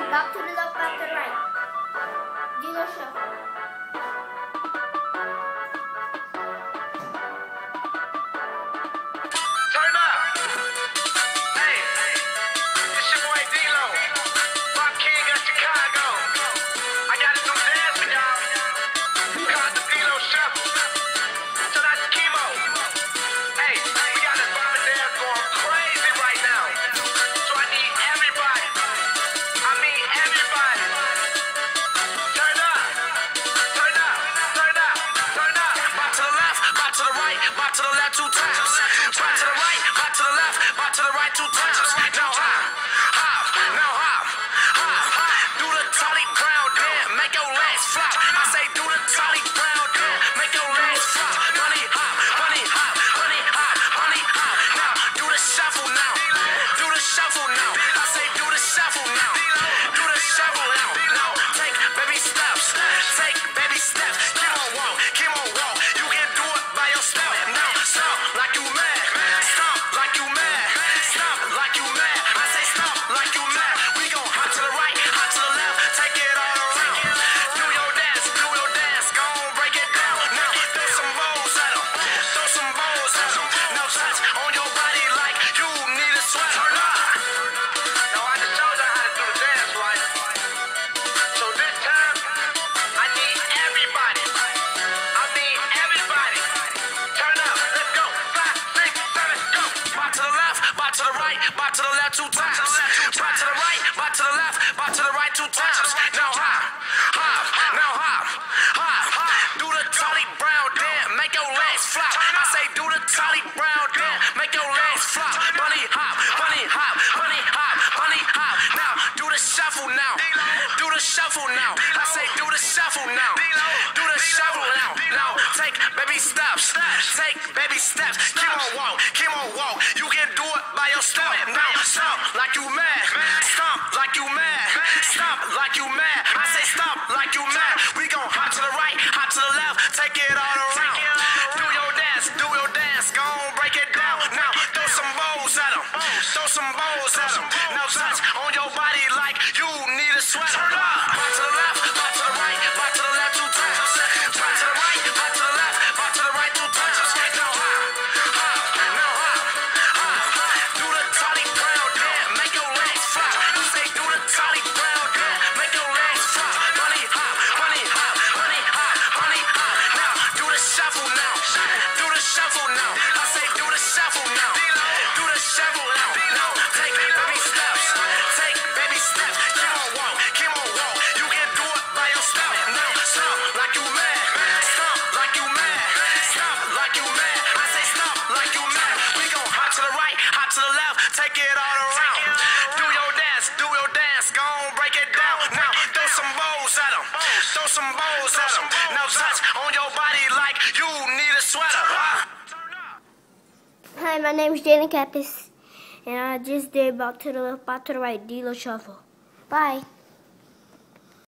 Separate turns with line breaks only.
Back to the left, back to the right. D-Lo shuffle.
Turn up. Hey, it's your boy D-Lo. Rock King of Chicago. I got a new dance for y'all. It's called the D-Lo Shuffle. So that's chemo. Hey, we got this bumping dance going crazy right now. So I need everybody. I mean everybody. Turn up. Turn up. Turn up. Turn up. Back to the left, back to the right, back to the left 2 times. Back to the right, back to the left, back to the right 2 times. Now hop, hop, now hop, hop, hop. Do the Charlie Brown dance, make your legs flop. I say do the Charlie Brown dance, make your legs flop. Honey hop, honey hop, honey hop, honey hop. Now do the shuffle now, do the shuffle now. I say do the shuffle now, do the shuffle now. Now take baby steps, take baby steps. Keep on walk, keep on walk. You can do it by yourself. Now stop like you mad, stop like you mad, stop like you mad. I say stop like you mad. We gon' hop to the right, hop to the left, take it all around. Do your dance, go on, break it down. Now throw some balls at 'em, throw some balls at 'em. Now touch on your body like you need a sweat. Turn up. Now I just showed you how to do the dance, right? So this time I need everybody. I mean everybody. Turn up, let's go. 5, 6, 7, go. Back to the left, back to the right, back to the left 2 times. Back to the right, back to the left, back to the right 2 times. Now hop, hop, now hop, hop, hop. Do the Charlie Brown dance, make your legs flop. I say do the Charlie Brown dance, make your legs flop. Bunny hop, bunny hop, bunny hop, bunny hop. Now do the shuffle now, do the shuffle now. I say do the shuffle now, do the shuffle now. Now take baby steps, take baby steps. Keep on walk, keep on walk. You can do it by yourself. Now stop like you mad, stop like you mad, stop like you mad. I say stop like you mad. We gon' hop to the right, hop to the left, take it all around. Do your dance, go on, break it down. Now throw some balls at 'em, throw some balls at 'em. Now touch on your body like you need a sweat. Turn up. Back to the left, back to the right, back to the left 2 times. Back to the right, back to the left, back to the right 2 times. Now hop, hop, now hop, hop, hop. Do the Charlie Brown dance, make your legs flop. I say do the Charlie Brown dance, make your legs flop. Honey hop, honey hop, honey hop, honey hop. Now do the shuffle now, do the shuffle now. I say do the shuffle now, do the shuffle now. Now take baby steps, take baby steps. Keep on walk, keep on walk. You can do it by yourself. Now stop like you mad, stop like you mad, stop like you mad. I say stop like you mad. We gon' hop to the right, hop to the left, take it all around. Do your dance, go on, break it down. Now throw some balls at 'em, throw some balls at 'em. Now touch on your body like you need a sweater.
Hi, my name is Jalen Kappas, and I just did back to the left, back to the right, D-Lo shuffle. Bye.